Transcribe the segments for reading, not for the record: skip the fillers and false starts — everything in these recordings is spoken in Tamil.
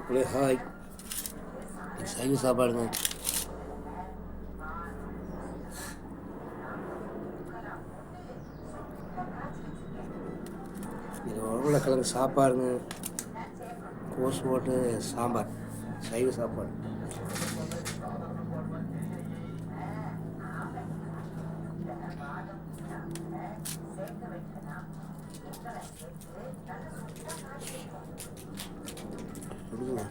ஹாய், சைவ சாப்பாடுங்க. இது உருளைக்கிழங்கு சாப்பாடுங்க, கோஸ் போட்டு சாம்பார், சைவ சாப்பாடு. சொல்லுங்க.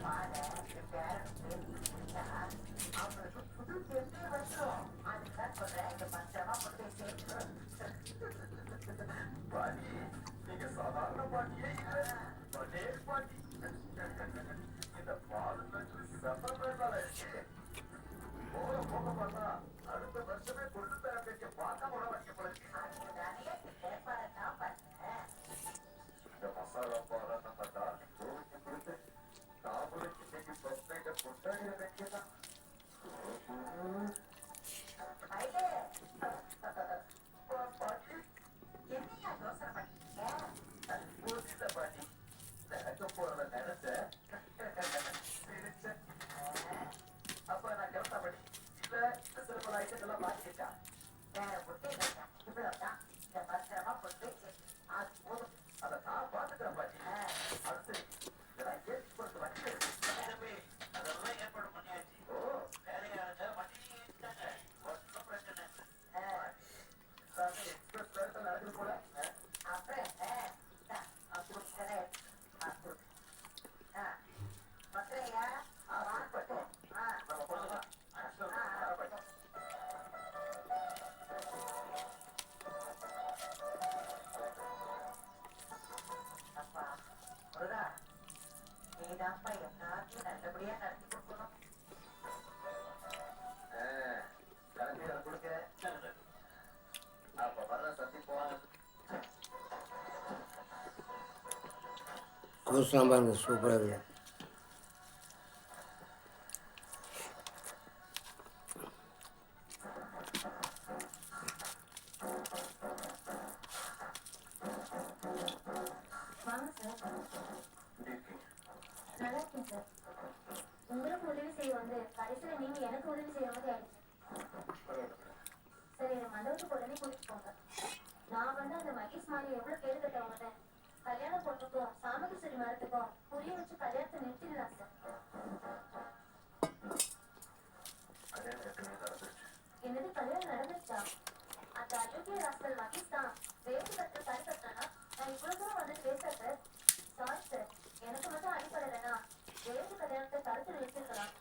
கோஸ் சாம்பாருங்க, சூப்பராக இருக்குது. உங்களுக்கு உதவி செய்ய வந்து கடைசியில் நீங்க எனக்கு உதவி செய்யற மாதிரி ஆயிடுச்சு. சரி, என்ன மண்டபத்துக்கு உடனே கூட்டிட்டு போங்க. நான் வந்து அந்த மகேஷ் மாதிரி எவ்வளவு பேரு கட்டவங்க கல்யாண பொண்ணுக்கும் சாமகேஸ்வரி மரத்துக்கும் புரிய வச்சு கல்யாணத்தை நிறுத்திடலாம் சார். என்னது கல்யாணம் நடந்துச்சா? அந்த அயோக்கிய ராஸ்கல் மகேஷ் தான் வேட்டு கட்ட கை கட்டினா நான் இவ்வளவு தூரம் வந்து பேசுறேன் சார். சாரி சார், எனக்கு மட்டும் அடிப்படலைன்னா வேட்டு கல்யாணத்தை கருத்தில் வச்சிருக்கலாம்.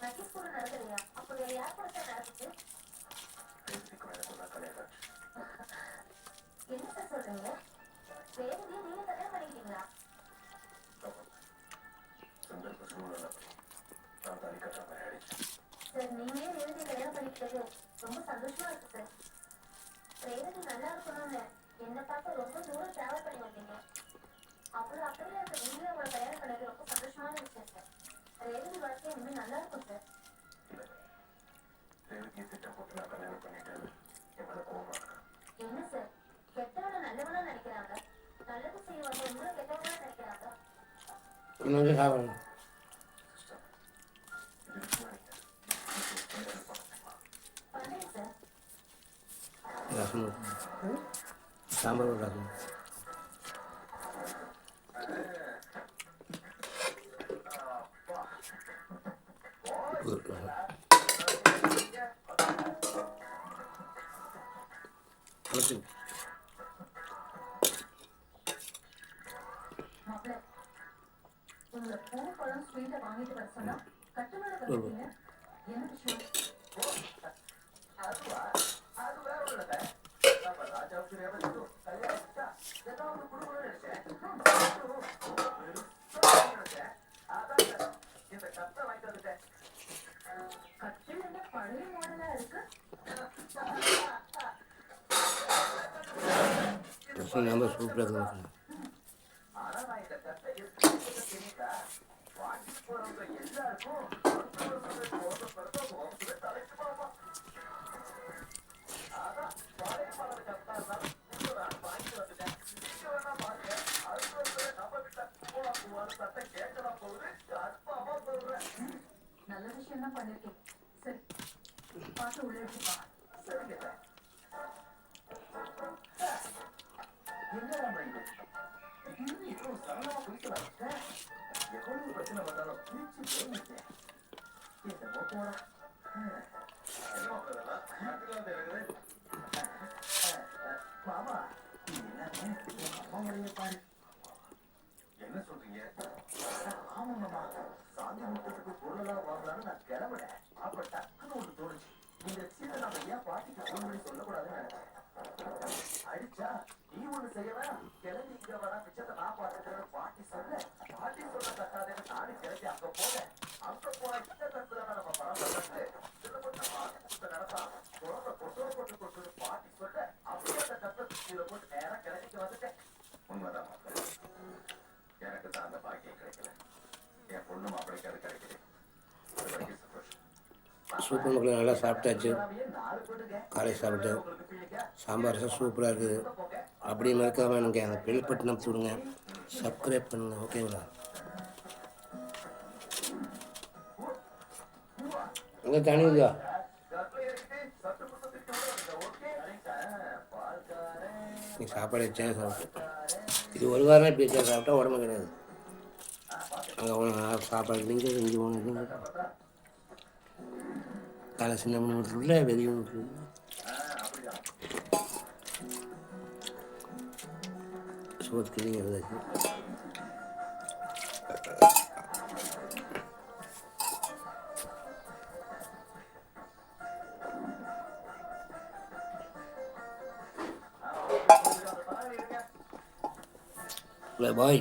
மகேஷ் கூட நடக்கலையா? அப்போ வேற யார் கூட சார் நடந்துச்சு? என்ன சார் சொல்றீங்க? வேறதையும் நீங்க கல்யாணம் பண்ணிக்கிட்டீங்களா? சார், நீங்களே ரேவதியை கல்யாணம் பண்ணிக்கிட்டது ரொம்ப சந்தோஷமா இருக்கு சார். ரேவதி நல்லா இருக்கணும்னு என்னை பார்த்து ரொம்ப தூரம் டிராவல் பண்ணி வந்தீங்க. அவ்வளவு அப்படியே இருக்க நீங்களே உங்களை கல்யாணம் பண்ணது ரொம்ப சந்தோஷமான விஷயம் சார். ரேவதி வாழ்க்கை இனிமேல் நல்லா இருக்கும் சார். என்ன சார், கெட்டவன நல்லவனா நினைக்கிறாங்க, நல்லது செய்வாங்க உங்களை கெட்டவனா நினைக்கிறாங்க. இன்னொரு சாப்பாடு பண்ணேன் சார். ரசம், சாம்பார் ரசம். மாப்பிள்ள, உங்களை பூ பழம் ஸ்வீட்டை வாங்கிட்டு வர சொன்னா கட்டுமலை வந்துட்டீங்க. என்ன விஷயம்? கட்டில் என்ன பழைய மாடலா இருக்கு? ரசம் ரொம்ப சூப்பராக இருக்குது. சூப்பர் மக்களே, நல்லா சாப்பிட்டாச்சு. காலை சாப்பிட்டு சாம்பார் ரசம் சூப்பராக இருக்குது. அப்படி மறக்காமல் எனக்கு அந்த பெல் பட்டன் அமைச்சு விடுங்க, சப்ஸ்கிரைப் பண்ணுங்கள். ஓகேங்களா? அங்கே தண்ணி இல்லையா? நீ சாப்பாடு வச்சா சாப்பிட்டு இது ஒரு வாரம் இப்படி வச்சா சாப்பிட்டா உடம்பு கிடையாது. அங்கே சாப்பாடு இல்லைங்க, இங்கே ஒன்று இல்லைங்க. காலை சின்ன மணி வீட்டுல வெளியே வீட்டுல சோத்துக்கு ஏதாச்சும் பாய்.